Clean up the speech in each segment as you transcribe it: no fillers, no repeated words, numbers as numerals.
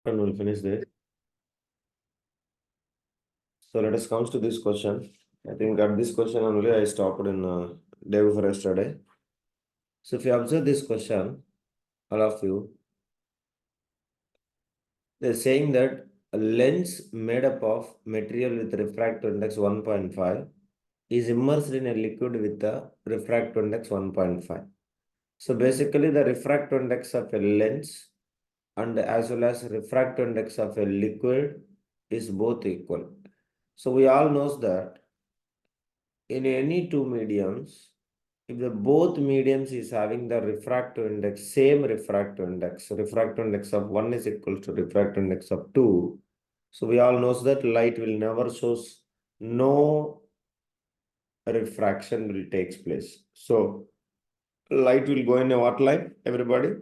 and we'll finish this. So let us come to this question. I think at this question only I stopped in day before yesterday. So if you observe this question, all of you, they're saying that a lens made up of material with refractive index 1.5 is immersed in a liquid with a refractive index 1.5. So basically the refractive index of a lens and as well as refractive index of a liquid is both equal. So we all knows that in any two mediums, if the both mediums is having the refractive index, same refractive index of 1 is equal to refractive index of 2. So we all knows that light will never shows, no refraction will takes place. So light will go in a what line, everybody?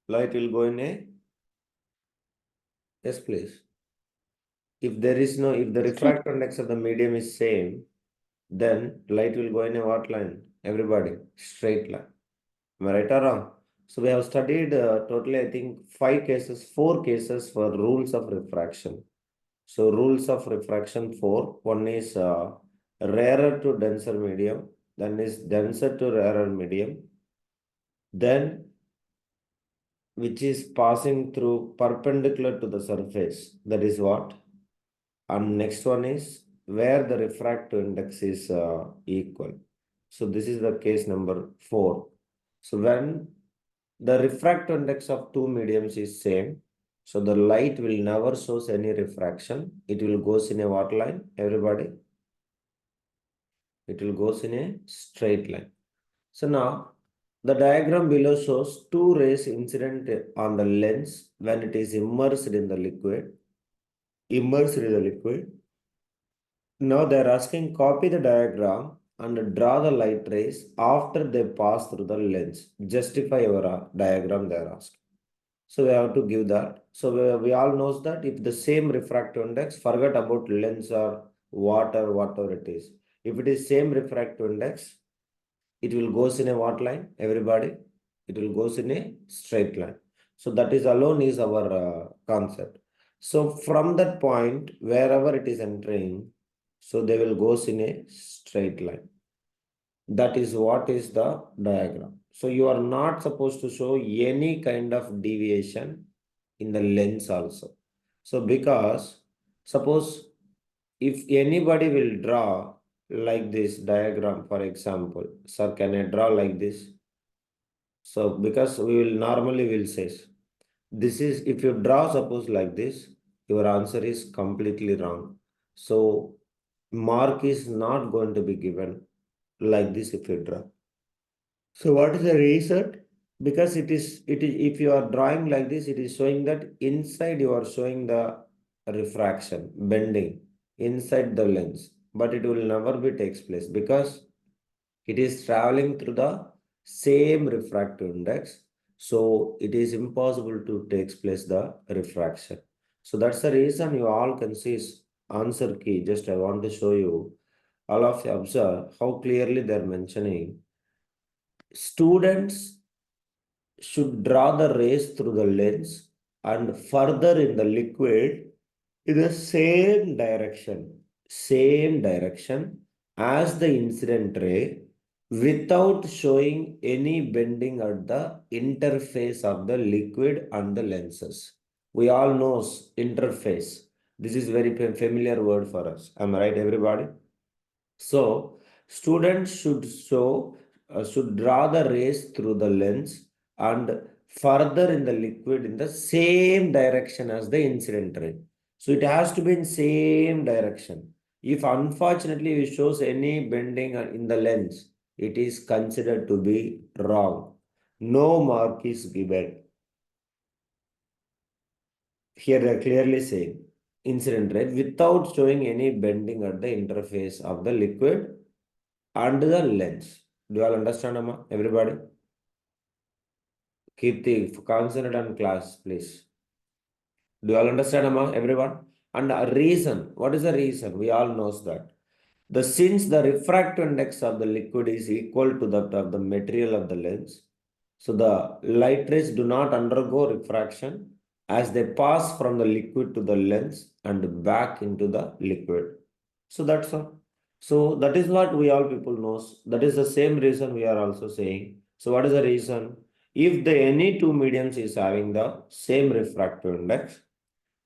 Light will go in a, yes please. If there is no, if the refractive index of the medium is same, then light will go in a what line? Everybody, straight line. Am I right or wrong? So we have studied totally, I think, 4 cases for rules of refraction. So rules of refraction 4. One is rarer to denser medium, then is denser to rarer medium, then which is passing through perpendicular to the surface. That is what? And next one is where the refractive index is equal. So this is the case number 4. So when the refractive index of two mediums is same, so the light will never shows any refraction. It will goes in a what line, everybody? It will goes in a straight line. So now the diagram below shows two rays incident on the lens when it is immersed in the liquid. Now they are asking copy the diagram and draw the light rays after they pass through the lens. Justify your diagram they are asking. So we have to give that. So we all knows that if the same refractive index, forget about lens or water, whatever it is. If it is same refractive index, it will goes in a what line, everybody? It will goes in a straight line. So that is alone is our concept. So from that point, wherever it is entering, so they will goes in a straight line. That is what is the diagram. So you are not supposed to show any kind of deviation in the lens also. So because suppose if anybody will draw like this diagram, for example, sir, can I draw like this? So because we will normally will say this is, if you draw suppose like this, your answer is completely wrong. So mark is not going to be given like this if you draw. So what is the reason? Because it is if you are drawing like this, it is showing that inside you are showing the refraction, bending inside the lens, but it will never be takes place because it is traveling through the same refractive index. So it is impossible to takes place the refraction. So that's the reason you all can see answer key. Just I want to show you, all of you observe how clearly they're mentioning. Students should draw the rays through the lens and further in the liquid in the same direction as the incident ray without showing any bending at the interface of the liquid and the lenses. We all know interface. This is very familiar word for us. Am I right, everybody? So students should draw the rays through the lens and further in the liquid in the same direction as the incident ray. So it has to be in same direction. If unfortunately it shows any bending in the lens, it is considered to be wrong. No mark is given. Here they are clearly saying incident ray without showing any bending at the interface of the liquid and the lens. Do you all understand, Amma? Everybody? Kirti, concentrate on class, please. Do you all understand, Amma? Everyone? And a reason. What is the reason? We all knows that. Since the refractive index of the liquid is equal to that of the material of the lens, so the light rays do not undergo refraction as they pass from the liquid to the lens and back into the liquid. So that's all. So that is what we all people knows. That is the same reason we are also saying. So what is the reason? If the any two mediums is having the same refractive index,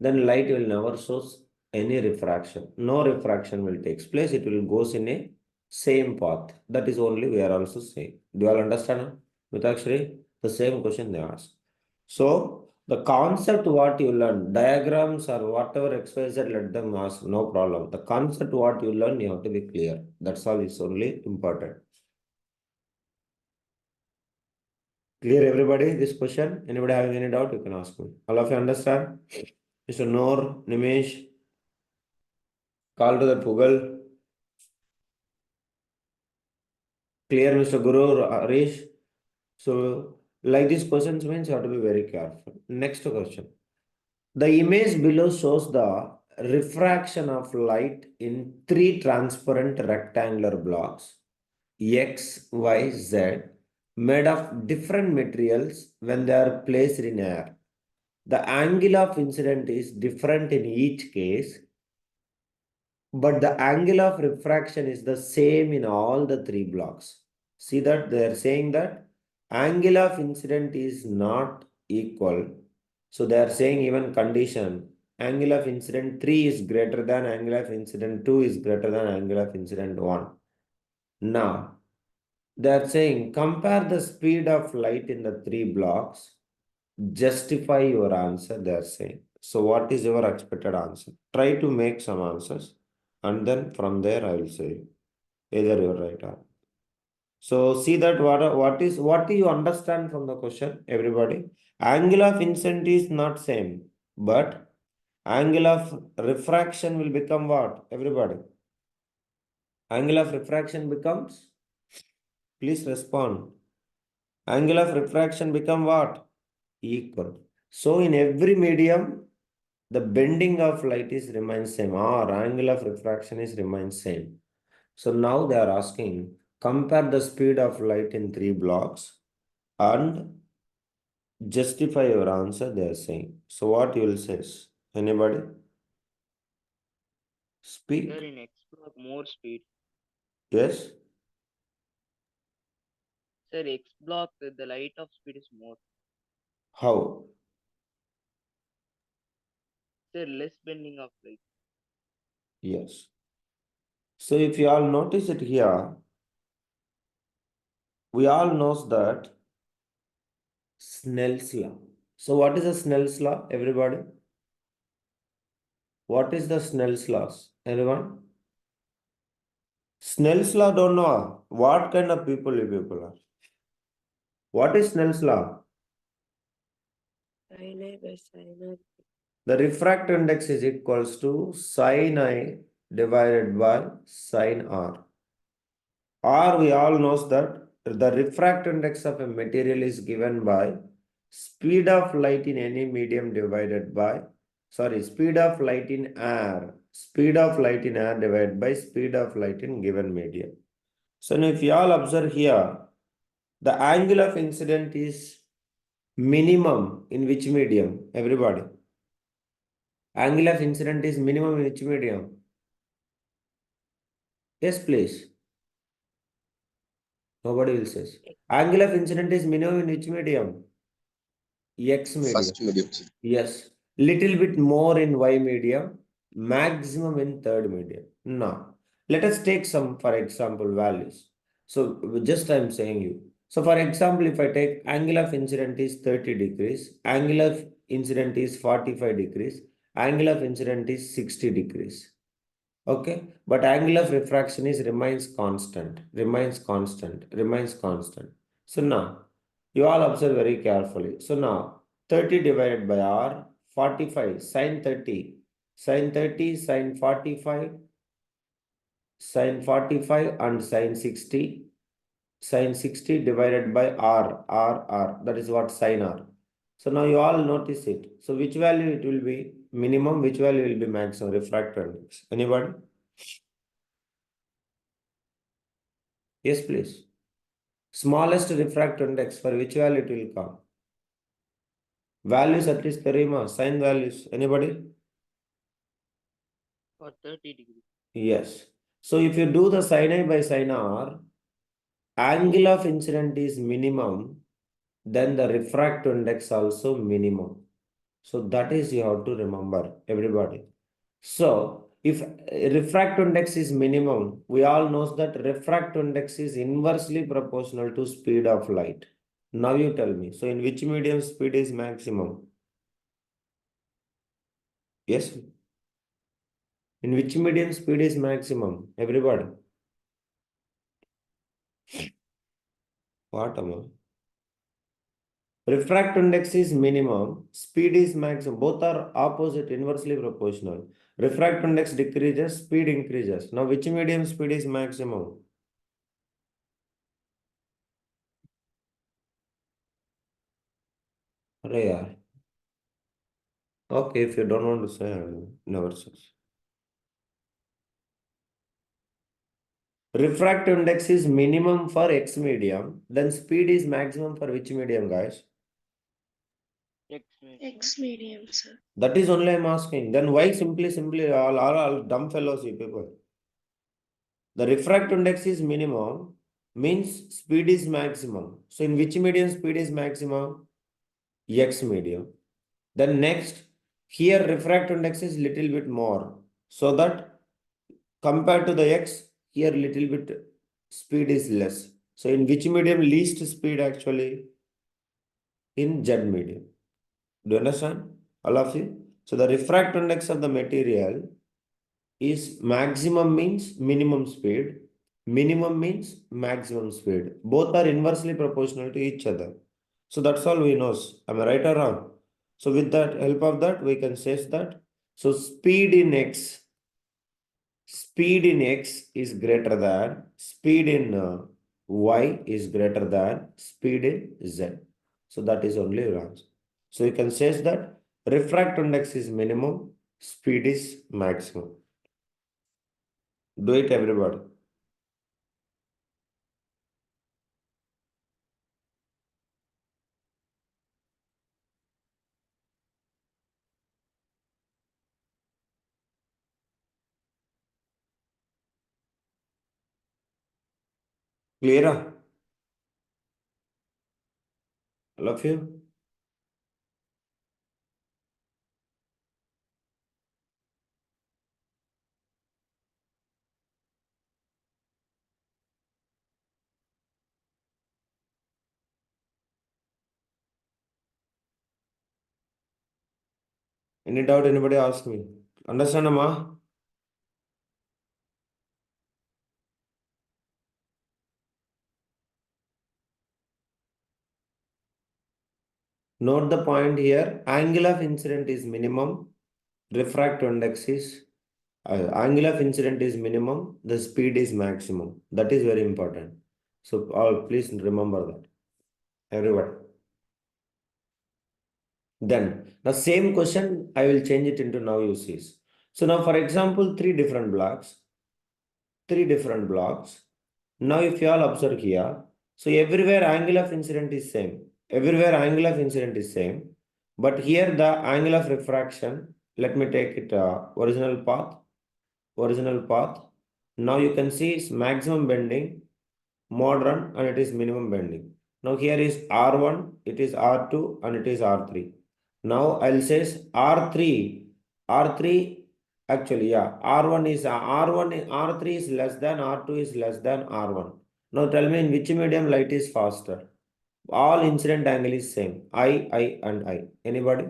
then light will never shows any refraction. No refraction will take place. It will goes in a same path. That is only we are also saying. Do you all understand? Actually the same question they ask. So the concept what you learn, diagrams or whatever XYZ, let them ask, no problem. The concept what you learn, you have to be clear. That's all is only important. Clear everybody this question? Anybody having any doubt, you can ask me. All of you understand? Mr. Noor, Nimesh, call to the Google. Clear, Mr. Guru, Harish. So, like these questions means you have to be very careful. Next question. The image below shows the refraction of light in three transparent rectangular blocks X, Y, Z made of different materials when they are placed in air. The angle of incident is different in each case, but the angle of refraction is the same in all the three blocks. See that they are saying that angle of incident is not equal. So they are saying even condition angle of incident 3 is greater than angle of incident 2 is greater than angle of incident 1. Now they are saying compare the speed of light in the three blocks. Justify your answer, they are saying. So what is your expected answer? Try to make some answers and then from there I will say either you're right or. So see that what do you understand from the question, everybody? Angle of incident is not same, but angle of refraction will become what? Everybody. Angle of refraction becomes, please respond. Angle of refraction become what? Equal. So in every medium, the bending of light is remains same or angle of refraction is remains same. So now they are asking, compare the speed of light in three blocks and justify your answer, they are saying. So what you will say? Anybody? Speak. Sir, in X block more speed. Yes? Sir, X block the light of speed is more. How? Sir, less bending of light. Yes. So if you all notice it here, we all knows that Snell's law. So what is the Snell's law, everybody? What is the Snell's laws? Anyone? Snell's law don't know. What kind of people you people are? What is Snell's law? Sin A by sin R. The refractive index is equals to sin I divided by sin R. Or we all knows that the refractive index of a material is given by speed of light in any medium divided by, speed of light in air. Speed of light in air divided by speed of light in given medium. So now if you all observe here, the angle of incident is minimum in which medium? Everybody. Angle of incident is minimum in which medium? Yes, please. Nobody will say. Angle of incident is minimum in which medium? X medium. First medium. Yes. Little bit more in Y medium, maximum in third medium. Now, let us take some, for example, values. So just I'm saying you. So for example, if I take angle of incident is 30 degrees, angle of incident is 45 degrees, angle of incident is 60 degrees. Okay, but angle of refraction is remains constant, remains constant, remains constant. So now, you all observe very carefully. So now, 30 divided by R, 45, sin 30, sin 30, sin 45, sin 45 and sin 60, sin 60 divided by R, that is what sin R. So now you all notice it. So which value it will be minimum, which value will be maximum refractor index? Anybody? Yes, please. Smallest refractive index for which value it will come? Values at least Karima, sine values. Anybody? For 30 degrees. Yes. So if you do the sin A by sin R, angle of incident is minimum, then the refractive index also minimum. So that is you have to remember, everybody. So if refractive index is minimum, we all knows that refractive index is inversely proportional to speed of light. Now you tell me. So in which medium speed is maximum? Yes. In which medium speed is maximum? Everybody. What am I? Refractive index is minimum, speed is maximum. Both are opposite, inversely proportional. Refractive index decreases, speed increases. Now, which medium speed is maximum? Arey yaar. Okay, if you don't want to say, I'll never say. Refractive index is minimum for X medium, then speed is maximum for which medium, guys? X medium. X medium, sir. That is only I'm asking. Then why simply, all dumb fellows, you people? The refractive index is minimum, means speed is maximum. So in which medium speed is maximum? X medium. Then next, here refractive index is little bit more. So that compared to the X, here little bit speed is less. So in which medium least speed actually? In Z medium. Do you understand? All of you? So the refractive index of the material is maximum means minimum speed. Minimum means maximum speed. Both are inversely proportional to each other. So that's all we know. Am I right or wrong? So with that help of that, we can say that. So speed in X is greater than speed in Y is greater than speed in Z. So that is only your answer. So you can say that refractive index is minimum, speed is maximum. Do it, everybody. Clear? All of you? Any doubt? Anybody ask me? Understand, Amma? Note the point here. Angle of incident is minimum. Refractive index is angle of incident is minimum. The speed is maximum. That is very important. So all please remember that. Everyone. Then the same question I will change it into now you see. So now for example, three different blocks. Now if you all observe here, so everywhere angle of incident is same. Everywhere angle of incident is same. But here the angle of refraction, let me take it original path. Now you can see it's maximum bending, modern, and it is minimum bending. Now here is R1, it is R2, and it is R3. Now I'll say R3, actually, yeah, R1 is R1, R3 is less than, R2 is less than R1. Now tell me in which medium light is faster? All incident angle is same, I, and I. Anybody?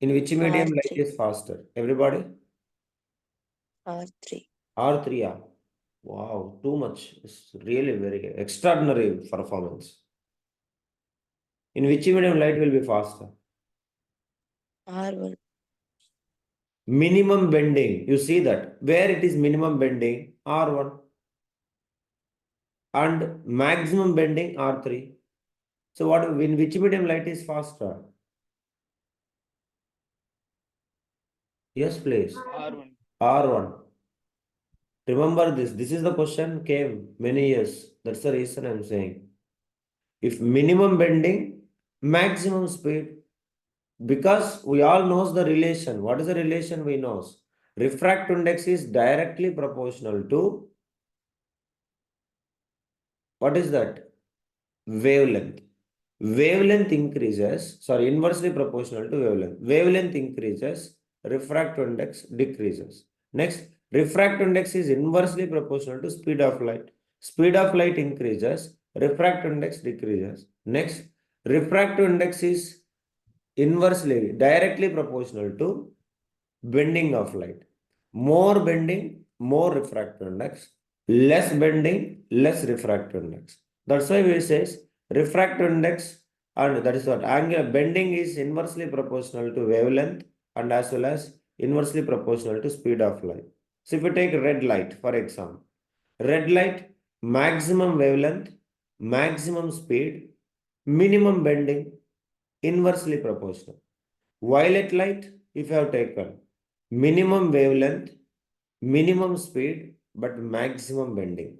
In which medium light R3. is faster? Everybody? R3. R3, yeah. Wow, too much. It's really very extraordinary performance. In which medium light will be faster? R1. Minimum bending, you see that. Where it is minimum bending, R1. And maximum bending, R3. So what in which medium light is faster? Yes, please. R1. R1. Remember this. This is the question came many years. That's the reason I'm saying. If minimum bending, maximum speed. Because we all knows the relation. What is the relation we knows? Refractive index is directly proportional to, what is that? Wavelength. Wavelength increases, sorry, inversely proportional to wavelength. Wavelength increases, refractive index decreases. Next, refractive index is inversely proportional to speed of light. Speed of light increases, refractive index decreases. Next, refractive index is inversely, directly proportional to bending of light. More bending, more refractive index. Less bending, less refractive index. That's why we says refractive index, and that is what angular bending is inversely proportional to wavelength and as well as inversely proportional to speed of light. So if you take red light, for example, red light, maximum wavelength, maximum speed, minimum bending, inversely proportional. Violet light, if you have taken minimum wavelength, minimum speed, but maximum bending.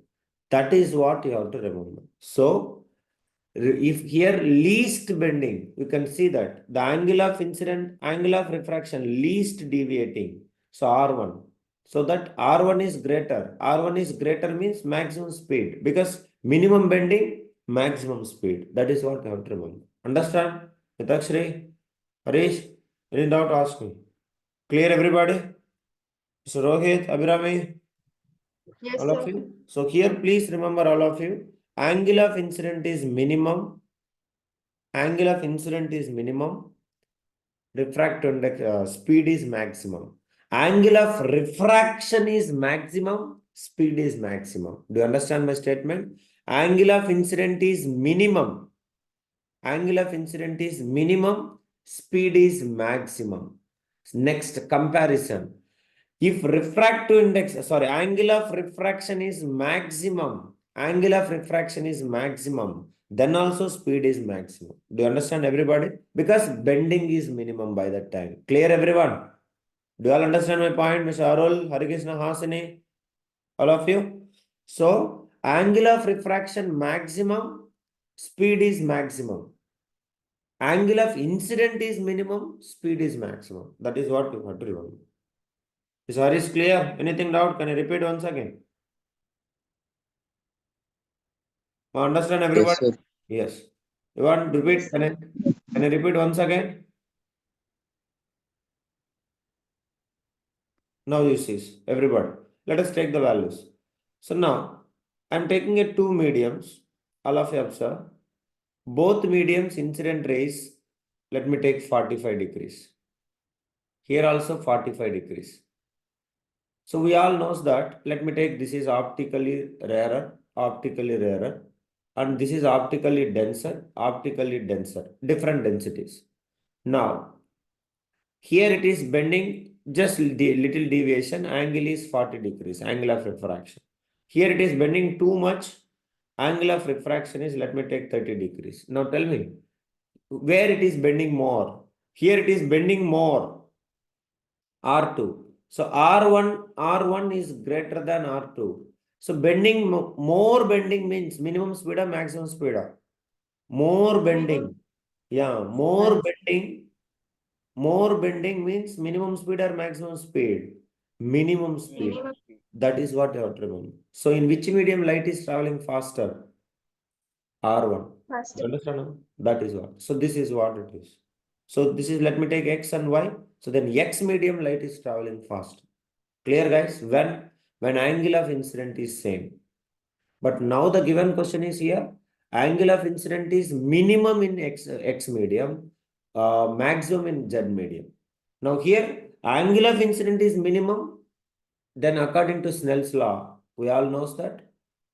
That is what you have to remember. So, if here least bending, you can see that the angle of incident, angle of refraction, least deviating. So, R1. So that R1 is greater. R1 is greater means maximum speed because minimum bending, maximum speed. That is what you have to remember. Understand? Mitakshri, Harish, any doubt, ask me. Clear, everybody? So Rohit, Abhirami, Yes, all of sir. you. So here, please remember all of you. Angle of incident is minimum. Angle of incident is minimum. Refractive index speed is maximum. Angle of refraction is maximum. Speed is maximum. Do you understand my statement? Angle of incident is minimum. Angle of incident is minimum. Speed is maximum. Next comparison. If refractive index, sorry, angle of refraction is maximum, angle of refraction is maximum, then also speed is maximum. Do you understand, everybody? Because bending is minimum by that time. Clear, everyone? Do you all understand my point, Mr. Arul, Harikrishna, Hasini? All of you? So, angle of refraction maximum, speed is maximum. Angle of incident is minimum, speed is maximum. That is what you have to remember. Is Harish clear? Anything doubt? Can I repeat once again? Understand, Yes, everybody? sir. Yes. You want to repeat? Yes, sir. Can I repeat once again? Now you see, everybody. Let us take the values. So now, I'm taking a two mediums. All of you observe. Both mediums incident rays, let me take 45 degrees. Here also 45 degrees. So we all knows that, let me take, this is optically rarer, and this is optically denser, different densities. Now, here it is bending, just little deviation, angle is 40 degrees, angle of refraction. Here it is bending too much, angle of refraction is, let me take 30 degrees. Now tell me, where it is bending more? Here it is bending more, R2. So R1 is greater than R2. So bending, more bending means minimum speed or maximum speed? More bending. Yeah, more bending means minimum speed or maximum speed? Minimum speed. Minimum. Speed. That is what you have to remember. So in which medium light is traveling faster? R1. Faster. You understand now? That is what. So this is what it is. So this is, let me take X and Y. So then X medium light is traveling fast. Clear, guys? When angle of incident is same. But now the given question is here. Angle of incident is minimum in X medium, maximum in Z medium. Now here, angle of incident is minimum. Then according to Snell's law, we all knows that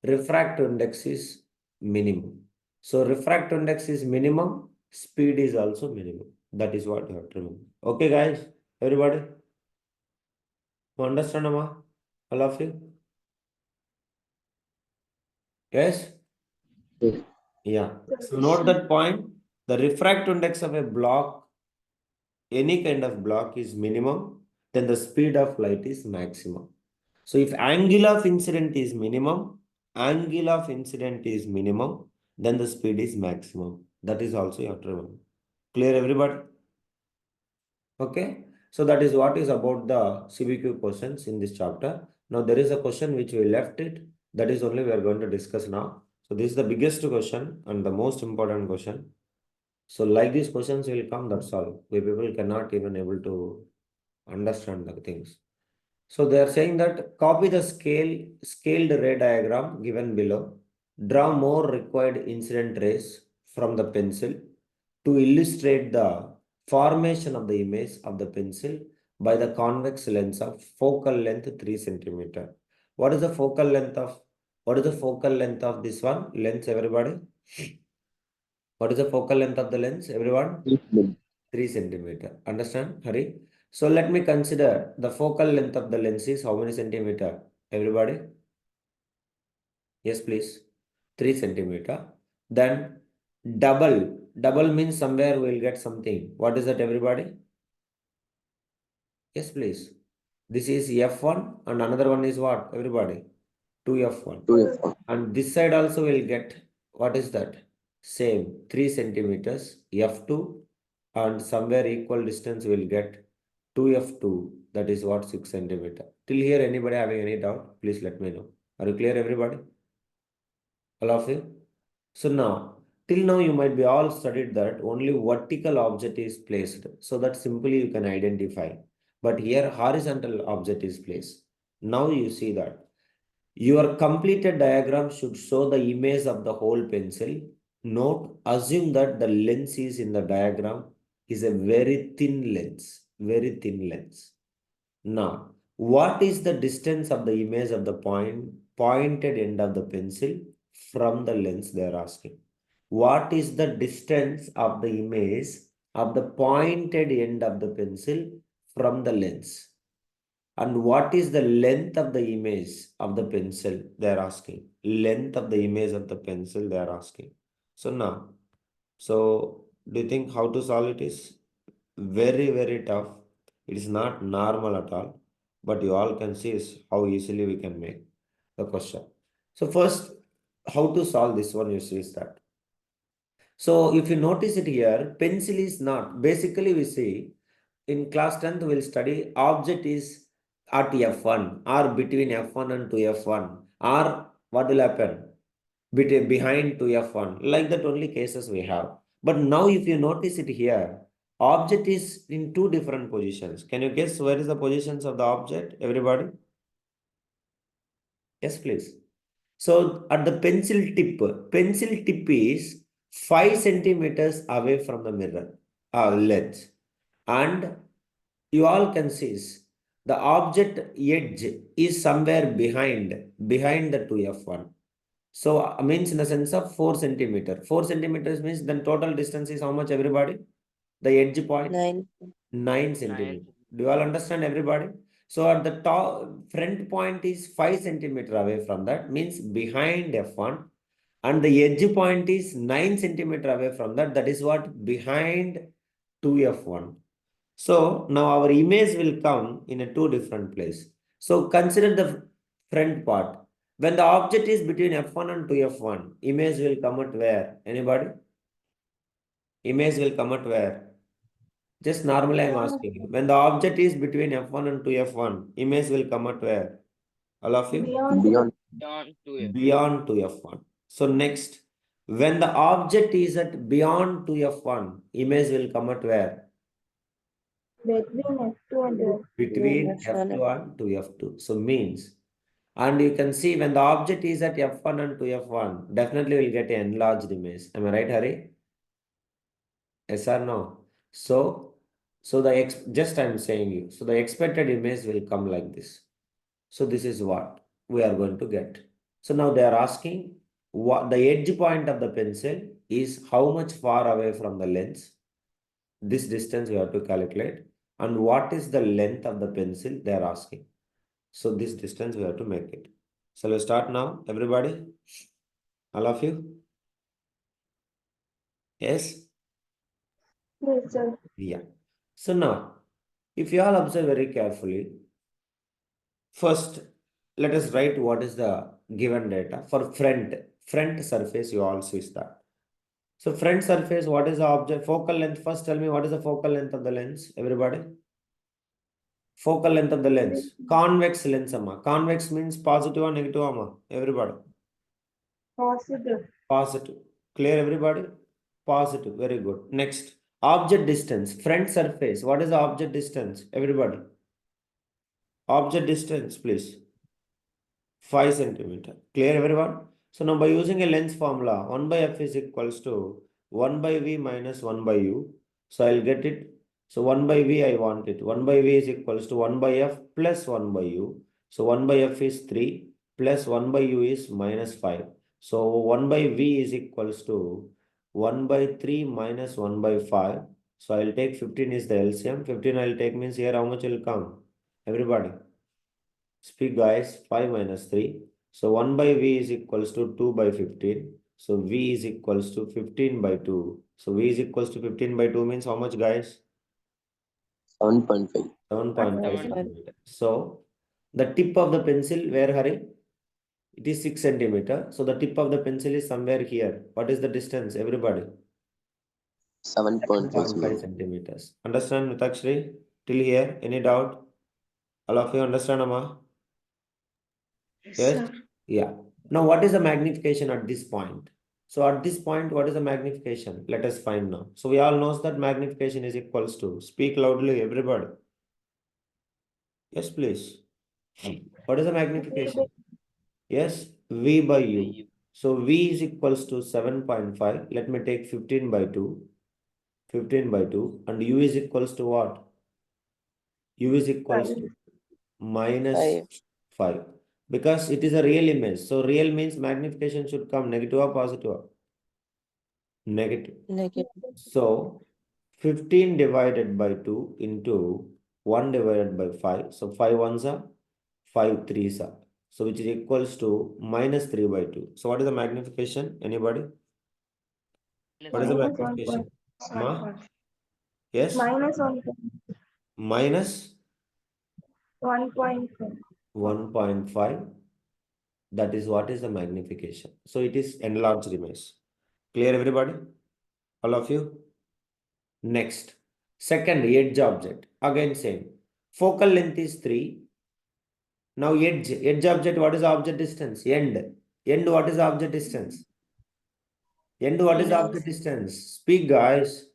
refractive index is minimum. So refractive index is minimum, speed is also minimum. That is what you have to remember. Okay, guys, everybody? You understand, Amma? All of you? Yes? Yes. Yeah. Sir, So note that point. The refractive index of a block, any kind of block, is minimum, then the speed of light is maximum. So if angle of incident is minimum, then the speed is maximum. That is also you have to remember. Clear, everybody? Okay. So that is what is about the CBQ questions in this chapter. Now there is a question which we left it. That is only we are going to discuss now. So this is the biggest question and the most important question. So like these questions will come, that's all. We people cannot even able to understand the things. So they are saying that copy the scaled ray diagram given below. Draw more required incident rays from the pencil to illustrate the formation of the image of the pencil by the convex lens of focal length 3 centimeter. What is the focal length of this one? Lens, everybody? What is the focal length of the lens, everyone? 3 centimeter. Understand, Hari? So let me consider the focal length of the lens is how many centimeter? Everybody? Yes, please. 3 centimeter. Then double. Double means somewhere we'll get something. What is that, everybody? Yes, please. This is F1 and another one is what, everybody? 2F1. 2F1. And this side also will get, what is that? Same, 3 centimeters, F2, and somewhere equal distance will get 2F2, that is what, 6 centimeter. Till here, anybody having any doubt, please let me know. Are you clear, everybody? All of you? So now, till now you might be all studied that only vertical object is placed, so that simply you can identify. But here horizontal object is placed. Now you see that. Your completed diagram should show the image of the whole pencil. Note, assume that the lens is in the diagram is a very thin lens, very thin lens. Now, what is the distance of the image of the pointed end of the pencil from the lens, they are asking. What is the distance of the image of the pointed end of the pencil from the lens? And what is the length of the image of the pencil, they are asking. Length of the image of the pencil, they are asking. So now, so do you think how to solve it is? Very, very tough. It is not normal at all. But you all can see is how easily we can make the question. So first, how to solve this one, you see is that. So if you notice it here, pencil is not. Basically, we see in class 10th, we'll study object is at F1 or between F1 and 2F1 or what will happen? Behind 2F1. Like that only cases we have. But now if you notice it here, object is in two different positions. Can you guess where is the positions of the object? Everybody? Yes, please. So at the pencil tip is 5 centimeters away from the mirror lens. And you all can see the object edge is somewhere behind the 2F1. So means in the sense of 4 centimeter. 4 centimeters means then total distance is how much, everybody? The edge point? 9 centimeter. Do you all understand, everybody? So at the top, front point is 5 centimeter away from that, means behind F1. And the edge point is 9 centimeter away from that. That is what? Behind 2F1. So now our image will come in a two different place. So consider the front part. When the object is between F1 and 2F1, image will come at where? Anybody? Image will come at where? Just normally I'm asking you. When the object is between F1 and 2F1, image will come at where? All of you? Beyond. Beyond 2F. Beyond 2F1. So next, when the object is at beyond 2F1, image will come at where? Between F2 and F. Between F2 and 2F2. So means, and you can see when the object is at F1 and 2F1, definitely will get an enlarged image. Am I right, Hari? Yes or no? So the just I'm saying you. So the expected image will come like this. So this is what we are going to get. So now they are asking what the edge point of the pencil is how much far away from the lens. This distance we have to calculate. And what is the length of the pencil they are asking. So this distance we have to make it. So let's start now, everybody. All of you? Yes? Yes, sir. Yeah. So now, if you all observe very carefully, first, let us write what is the given data for front surface. You all see that. So front surface, what is the object? Focal length. First tell me what is the focal length of the lens, everybody? Focal length of the lens. Convex lens, amma. Convex means positive or negative, amma. Everybody. Positive. Positive. Clear, everybody? Positive. Very good. Next. Object distance. Front surface. What is the object distance? Everybody. Object distance, please. 5 centimeter. Clear, everyone? So now by using a lens formula, 1 by f is equals to 1 by v minus 1 by u. So I'll get it. So 1 by v I want it. 1 by v is equals to 1 by f plus 1 by u. So 1 by f is 3 plus 1 by u is minus 5. So 1 by v is equals to 1 by 3 minus 1 by 5. So I'll take 15 is the LCM. 15 I'll take means here how much will come? Everybody. Speak guys, 5 minus 3. So 1 by v is equals to 2 by 15. So v is equals to 15 by 2. So v is equals to 15 by 2 means how much guys? 7.5. 7.5 Seven. centimeter. So the tip of the pencil, where Hari? It is 6 centimeter. So the tip of the pencil is somewhere here. What is the distance, everybody? 7.5. 7.5 centimeters. Understand, Mitakshri? Till here, any doubt? All of you understand, Amma? Yes? Yeah. Now, what is the magnification at this point? So at this point, what is the magnification? Let us find now. So we all knows that magnification is equals to, speak loudly, everybody. Yes, please. What is the magnification? Yes, V by U. So V is equals to 7.5. Let me take 15 by 2. 15 by 2. And U is equals to what? U is equals to minus 5. Because it is a real image. So real means magnification should come negative or positive? Negative. So 15 divided by 2 into 1 divided by 5. So 5 ones are 5 threes are. So which is equals to minus 3 by 2. So what is the magnification? Anybody? What is the Minus magnification? 1.5. Ma? Yes? Minus Minus 1.5. 1.5. That is what is the magnification. So it is enlarged image. Clear, everybody? All of you? Next. Second, edge object. Again same. Focal length is 3. Now edge object, what is the object distance? End. End, what is the object distance? End, what is the object distance? Speak guys.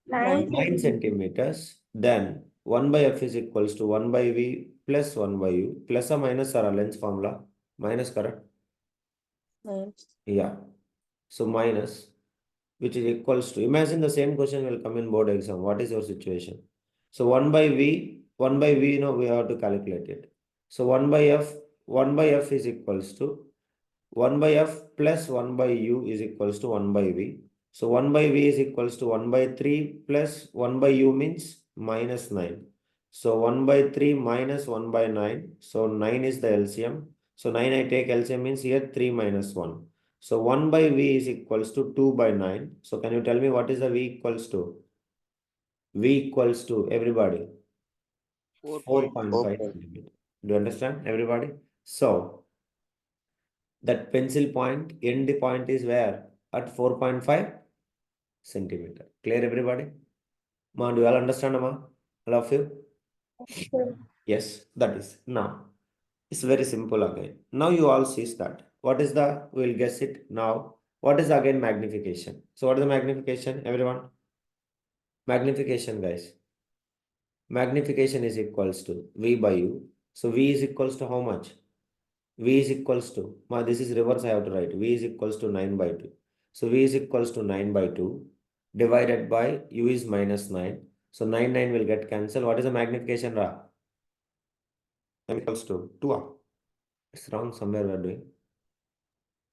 9 centimeters. Then 1 by f is equals to 1 by v plus 1 by u. Plus or minus or a lens formula? Minus, correct? Yeah. So minus, which is equals to, imagine the same question will come in board exam. What is your situation? So 1 by v, we have to calculate it. So 1 by f is equals to 1 by f plus 1 by u is equals to 1 by v. So 1 by v is equals to 1 by 3 plus 1 by u means minus 9. So 1 by 3 minus 1 by 9. So 9 is the LCM. So 9 I take LCM means here 3 minus 1. So 1 by v is equals to 2 by 9. So can you tell me what is the v equals to? V equals to, everybody, 4.5 centimeter. Do you understand, everybody? So that pencil point, end point is where? At 4.5 centimeter. Clear, everybody? Ma, do you all understand, Ma? All of you? Yes, that is. Now, it's very simple again. Now you all sees that. What is the, we'll guess it now. What is again magnification? So what is the magnification, everyone? Magnification, guys. Magnification is equals to V by U. So V is equals to how much? V is equals to, this is reverse, I have to write. V is equals to 9 by 2. So V is equals to 9 by 2 divided by U is minus 9. So 9 will get cancelled. What is the magnification, Ra? Equals to 2. It's wrong somewhere we are doing.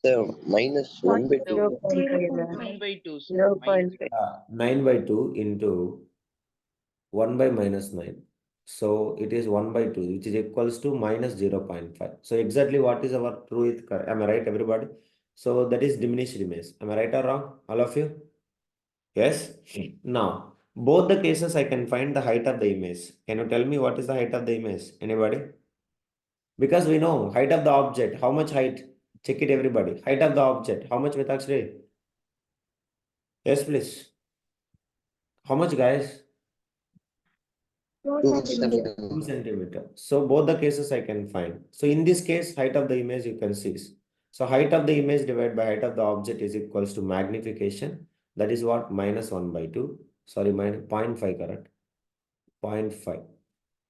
So minus 1 by 2. 1 by 2, sir. Minus 9 by 2 into 1 by minus 9. So it is 1 by 2, which is equals to minus 0.5. So exactly what is our truth? Am I right, everybody? So that is diminished image. Am I right or wrong? All of you? Yes? Now, both the cases I can find the height of the image. Can you tell me what is the height of the image? Anybody? Because we know height of the object. How much height? Check it, everybody. Height of the object. How much, Mitakshri? Yes, please. How much, guys? 2 2 centimeters. 2 centimeters. centimeter. So both the cases I can find. So in this case, height of the image you can see. So height of the image divided by height of the object is equals to magnification. That is what? Minus 1 by 2. Sorry, minus 0.5, correct? 0.5.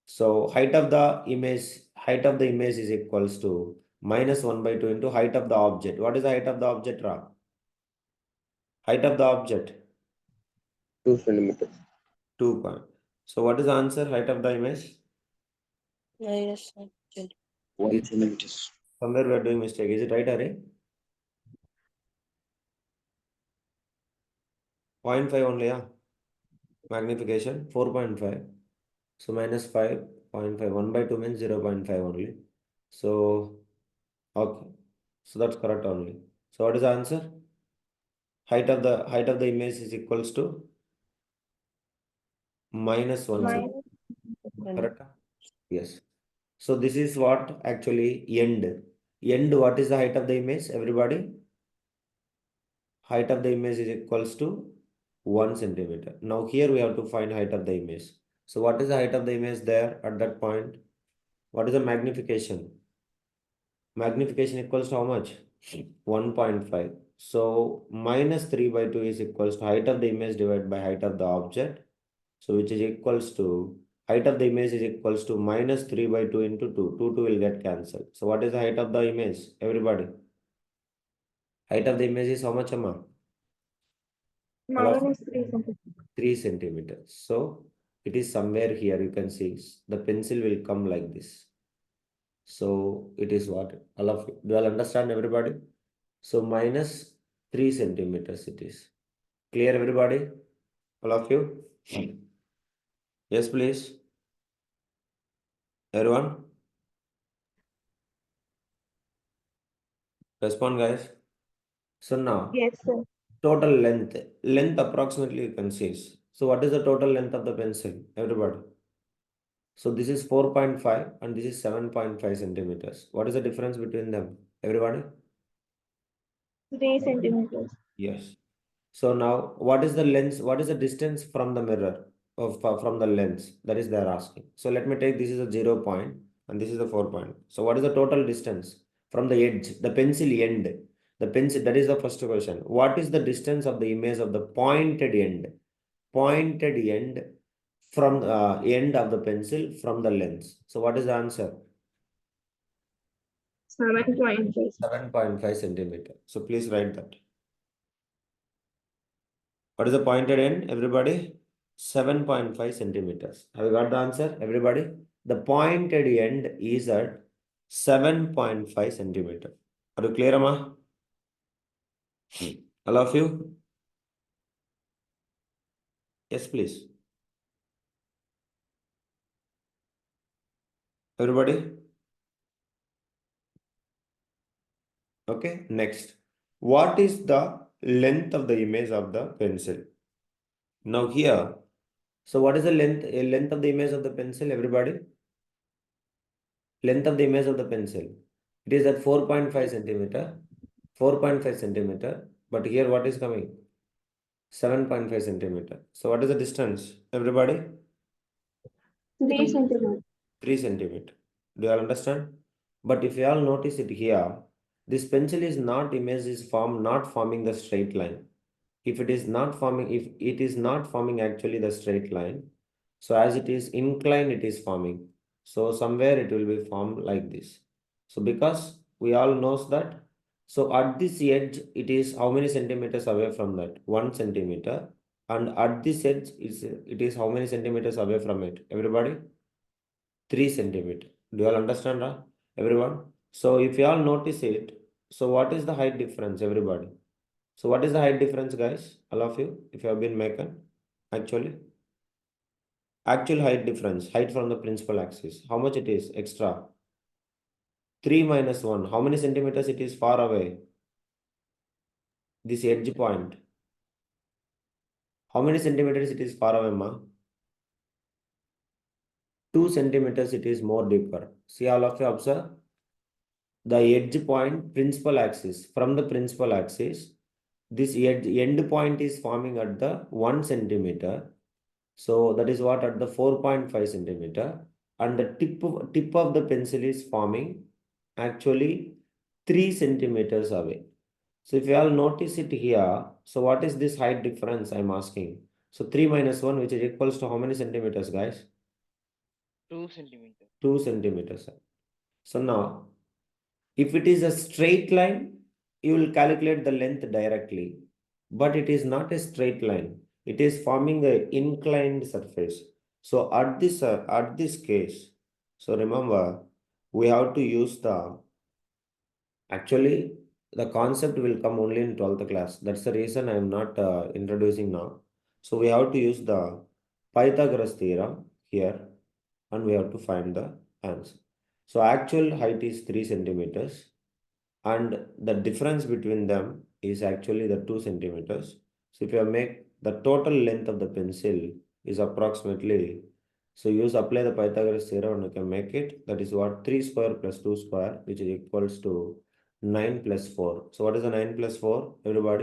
So height of the image is equals to minus 1 by 2 into height of the object. What is the height of the object, Ra? Height of the object? 2 centimeters. 2 point. So what is the answer? Height of the image? Minus 1 centimeters. Somewhere we are doing mistake. Is it right, Hari? 0.5 only, yeah. Magnification 4.5. So minus 5.5. 1 by 2 means 0.5 only. So, okay. So that's correct only. So what is the answer? Height of the image is equals to minus 1 Minus centimeter. Correct? Yes. So this is what actually end. End, what is the height of the image? Everybody? Height of the image is equals to 1 centimeter. Now here we have to find height of the image. So what is the height of the image there at that point? What is the magnification? Magnification equals to how much? 1.5. So minus 3 by 2 is equals to height of the image divided by height of the object. So which is equals to height of the image is equals to minus 3 by 2 into 2. 2 will get cancelled. So what is the height of the image? Everybody. Height of the image is how much, Amma? All of minus 3 centimeters. 3 centimeters. So it is somewhere here. You can see the pencil will come like this. So it is what? All of you. Do you all understand, everybody? So minus 3 centimeters it is. Clear, everybody? All of you? Yes, please. Everyone? Respond, guys. So now, Yes, sir. total length. Length approximately you can see. So what is the total length of the pencil? Everybody. So this is 4.5 and this is 7.5 centimeters. What is the difference between them? Everybody? 3 centimeters. Yes. So now, what is the lens? What is the distance from the mirror from the lens? That is they're asking. So let me take this is a 0 point and this is the 4 point. So what is the total distance from the edge, the pencil end? The pencil, that is the first question. What is the distance of the image of the pointed end? Pointed end from end of the pencil from the lens. So what is the answer? 7.5. 7.5 centimeter. So please write that. What is the pointed end, everybody? 7.5 centimeters. Have you got the answer, everybody? The pointed end is at 7.5 centimeter. Are you clear, Amma? All of you? Yes, please. Everybody? Okay, next. What is the length of the image of the pencil? Now here, so what is the length of the image of the pencil, everybody? Length of the image of the pencil. It is at 4.5 centimeter. 4.5 centimeter. But here what is coming? 7.5 centimeter. So what is the distance, everybody? 3 centimeters. 3 centimeter. Do you all understand? But if you all notice it here, this pencil is not image is not forming the straight line. If it is not forming, if it is not forming actually the straight line, so as it is inclined, it is forming. So somewhere it will be formed like this. So because we all knows that, so at this edge, it is how many centimeters away from that? 1 centimeter. And at this edge, it is how many centimeters away from it? Everybody? 3 centimeter. Do you all understand, everyone? So if you all notice it, so what is the height difference, everybody? So what is the height difference, guys? All of you, if you have been making, actually. Actual height difference, height from the principal axis. How much it is extra? 3 minus 1. How many centimeters it is far away? This edge point. How many centimeters it is far away, ma? 2 centimeters it is more deeper. See, all of you observe. The edge point, principal axis. From the principal axis, this end point is forming at the 1 centimeter. So that is what at the 4.5 centimeter, and the tip of the pencil is forming actually 3 centimeters away. So if you all notice it here, so what is this height difference I'm asking? So 3 minus 1, which is equals to how many centimeters, guys? 2 centimeters. 2 centimeters. So now, if it is a straight line, you will calculate the length directly. But it is not a straight line. It is forming an inclined surface. So at this case, so remember, we have to use actually, the concept will come only in 12th class. That's the reason I am not introducing now. So we have to use the Pythagoras theorem here, and we have to find the answer. So actual height is 3 centimeters, and the difference between them is actually the 2 centimeters. So if you make the total length of the pencil is approximately, so apply the Pythagoras theorem and you can make it. That is what 3 square plus 2 square, which is equals to 9 plus 4. So what is the 9 plus 4, everybody?